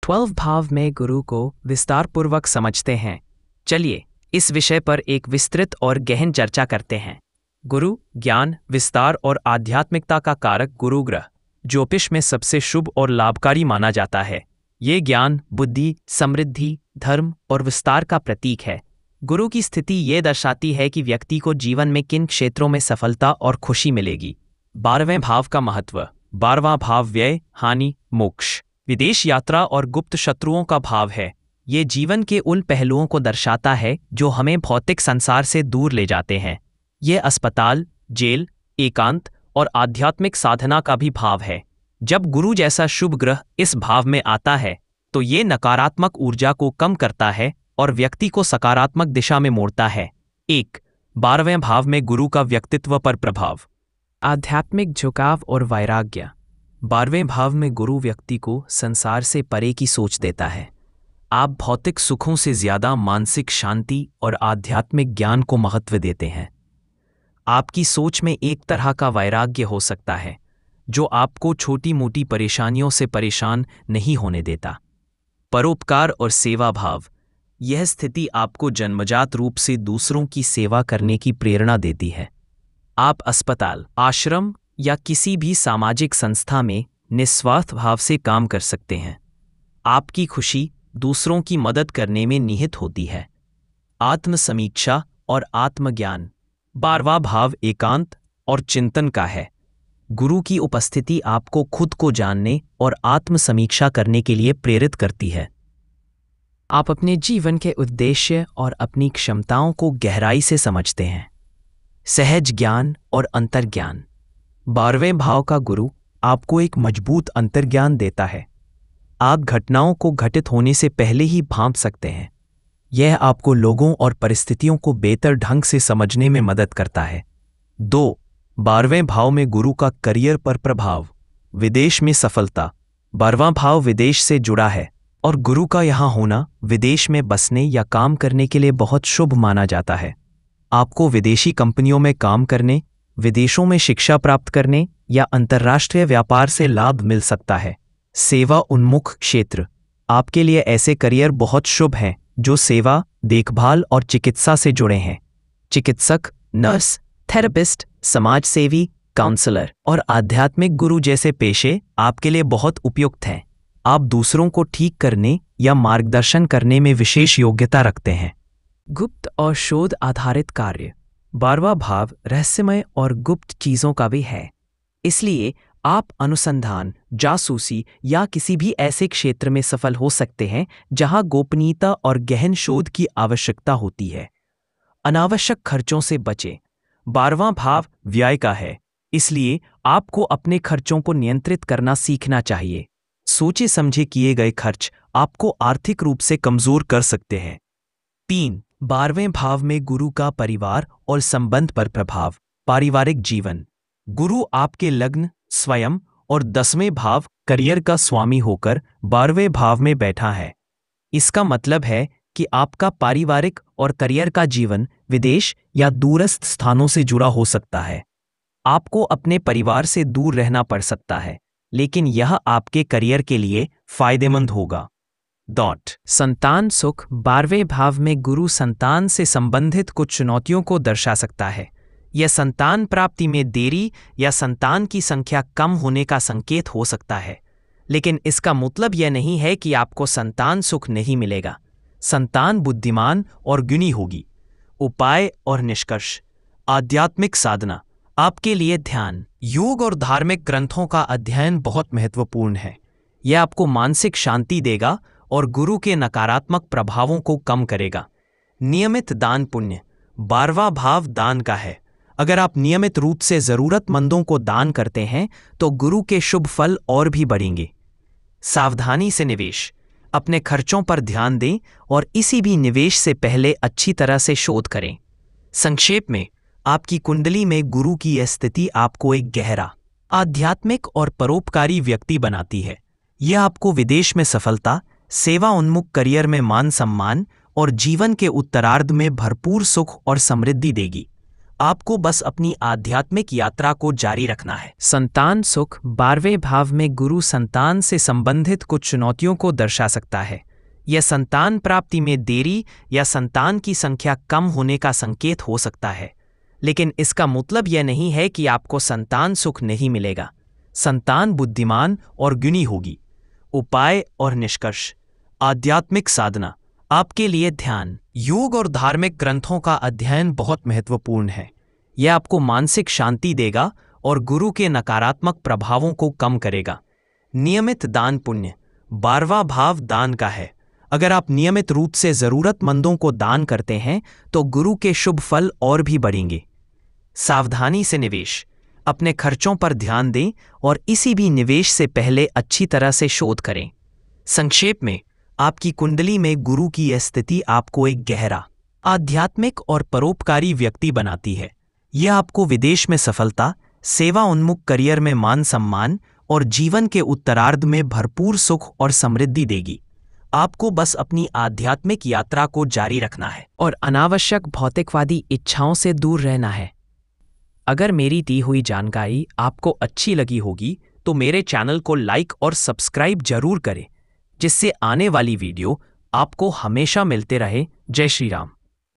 12 भाव में गुरु को विस्तारपूर्वक समझते हैं। चलिए इस विषय पर एक विस्तृत और गहन चर्चा करते हैं। गुरु ज्ञान, विस्तार और आध्यात्मिकता का कारक गुरु ग्रह ज्योतिष में सबसे शुभ और लाभकारी माना जाता है। ये ज्ञान, बुद्धि, समृद्धि, धर्म और विस्तार का प्रतीक है। गुरु की स्थिति ये दर्शाती है कि व्यक्ति को जीवन में किन क्षेत्रों में सफलता और खुशी मिलेगी। 12वें भाव का महत्व। 12वां भाव व्यय, हानि, मोक्ष, विदेश यात्रा और गुप्त शत्रुओं का भाव है। ये जीवन के उन पहलुओं को दर्शाता है जो हमें भौतिक संसार से दूर ले जाते हैं। ये अस्पताल, जेल, एकांत और आध्यात्मिक साधना का भी भाव है। जब गुरु जैसा शुभ ग्रह इस भाव में आता है तो ये नकारात्मक ऊर्जा को कम करता है और व्यक्ति को सकारात्मक दिशा में मोड़ता है। 1. 12वें भाव में गुरु का व्यक्तित्व पर प्रभाव। आध्यात्मिक झुकाव और वैराग्य। 12वें भाव में गुरु व्यक्ति को संसार से परे की सोच देता है। आप भौतिक सुखों से ज्यादा मानसिक शांति और आध्यात्मिक ज्ञान को महत्व देते हैं। आपकी सोच में एक तरह का वैराग्य हो सकता है जो आपको छोटी मोटी परेशानियों से परेशान नहीं होने देता। परोपकार और सेवा भाव। यह स्थिति आपको जन्मजात रूप से दूसरों की सेवा करने की प्रेरणा देती है। आप अस्पताल, आश्रम या किसी भी सामाजिक संस्था में निस्वार्थ भाव से काम कर सकते हैं। आपकी खुशी दूसरों की मदद करने में निहित होती है। आत्मसमीक्षा और आत्मज्ञान। 12वां भाव एकांत और चिंतन का है। गुरु की उपस्थिति आपको खुद को जानने और आत्मसमीक्षा करने के लिए प्रेरित करती है। आप अपने जीवन के उद्देश्य और अपनी क्षमताओं को गहराई से समझते हैं। सहज ज्ञान और अंतर्ज्ञान। 12वें भाव का गुरु आपको एक मजबूत अंतर्ज्ञान देता है। आप घटनाओं को घटित होने से पहले ही भांप सकते हैं। यह आपको लोगों और परिस्थितियों को बेहतर ढंग से समझने में मदद करता है। 2. 12वें भाव में गुरु का करियर पर प्रभाव। विदेश में सफलता। 12वां भाव विदेश से जुड़ा है और गुरु का यहाँ होना विदेश में बसने या काम करने के लिए बहुत शुभ माना जाता है। आपको विदेशी कंपनियों में काम करने, विदेशों में शिक्षा प्राप्त करने या अंतर्राष्ट्रीय व्यापार से लाभ मिल सकता है। सेवा उन्मुख क्षेत्र। आपके लिए ऐसे करियर बहुत शुभ हैं जो सेवा, देखभाल और चिकित्सा से जुड़े हैं। चिकित्सक, नर्स, थेरेपिस्ट, समाज सेवी, काउंसलर और आध्यात्मिक गुरु जैसे पेशे आपके लिए बहुत उपयुक्त हैं। आप दूसरों को ठीक करने या मार्गदर्शन करने में विशेष योग्यता रखते हैं। गुप्त और शोध आधारित कार्य। 12वां भाव रहस्यमय और गुप्त चीजों का भी है, इसलिए आप अनुसंधान, जासूसी या किसी भी ऐसे क्षेत्र में सफल हो सकते हैं जहां गोपनीयता और गहन शोध की आवश्यकता होती है। अनावश्यक खर्चों से बचें। 12वां भाव व्यय का है, इसलिए आपको अपने खर्चों को नियंत्रित करना सीखना चाहिए। सोचे समझे किए गए खर्च आपको आर्थिक रूप से कमजोर कर सकते हैं। 3. 12वें भाव में गुरु का परिवार और संबंध पर प्रभाव। पारिवारिक जीवन। गुरु आपके लग्न, स्वयं और 10वें भाव करियर का स्वामी होकर 12वें भाव में बैठा है। इसका मतलब है कि आपका पारिवारिक और करियर का जीवन विदेश या दूरस्थ स्थानों से जुड़ा हो सकता है। आपको अपने परिवार से दूर रहना पड़ सकता है, लेकिन यह आपके करियर के लिए फायदेमंद होगा। संतान सुख। 12वें भाव में गुरु संतान से संबंधित कुछ चुनौतियों को दर्शा सकता है। यह संतान प्राप्ति में देरी या संतान की संख्या कम होने का संकेत हो सकता है, लेकिन इसका मतलब यह नहीं है कि आपको संतान सुख नहीं मिलेगा। संतान बुद्धिमान और गुणी होगी। उपाय और निष्कर्ष। आध्यात्मिक साधना। आपके लिए ध्यान, योग और धार्मिक ग्रंथों का अध्ययन बहुत महत्वपूर्ण है। यह आपको मानसिक शांति देगा और गुरु के नकारात्मक प्रभावों को कम करेगा। नियमित दान पुण्य। 12वां भाव दान का है। अगर आप नियमित रूप से जरूरतमंदों को दान करते हैं तो गुरु के शुभ फल और भी बढ़ेंगे। सावधानी से निवेश। अपने खर्चों पर ध्यान दें और इसी भी निवेश से पहले अच्छी तरह से शोध करें। संक्षेप में, आपकी कुंडली में गुरु की यह स्थिति आपको एक गहरा, आध्यात्मिक और परोपकारी व्यक्ति बनाती है। यह आपको विदेश में सफलता, सेवा उन्मुख करियर में मान सम्मान और जीवन के उत्तरार्ध में भरपूर सुख और समृद्धि देगी। आपको बस अपनी आध्यात्मिक यात्रा को जारी रखना है। संतान सुख 12वें भाव में गुरु संतान से संबंधित कुछ चुनौतियों को दर्शा सकता है। यह संतान प्राप्ति में देरी या संतान की संख्या कम होने का संकेत हो सकता है, लेकिन इसका मतलब यह नहीं है कि आपको संतान सुख नहीं मिलेगा। संतान बुद्धिमान और गुणी होगी। उपाय और निष्कर्ष। आध्यात्मिक साधना। आपके लिए ध्यान, योग और धार्मिक ग्रंथों का अध्ययन बहुत महत्वपूर्ण है। यह आपको मानसिक शांति देगा और गुरु के नकारात्मक प्रभावों को कम करेगा। नियमित दान पुण्य। 12वां भाव दान का है। अगर आप नियमित रूप से जरूरतमंदों को दान करते हैं तो गुरु के शुभ फल और भी बढ़ेंगे। सावधानी से निवेश। अपने खर्चों पर ध्यान दें और इसी भी निवेश से पहले अच्छी तरह से शोध करें। संक्षेप में, आपकी कुंडली में गुरु की यह स्थिति आपको एक गहरा, आध्यात्मिक और परोपकारी व्यक्ति बनाती है। यह आपको विदेश में सफलता, सेवा उन्मुख करियर में मान सम्मान और जीवन के उत्तरार्ध में भरपूर सुख और समृद्धि देगी। आपको बस अपनी आध्यात्मिक यात्रा को जारी रखना है और अनावश्यक भौतिकवादी इच्छाओं से दूर रहना है। अगर मेरी दी हुई जानकारी आपको अच्छी लगी होगी तो मेरे चैनल को लाइक और सब्सक्राइब जरूर करें, जिससे आने वाली वीडियो आपको हमेशा मिलते रहे। जय श्री राम।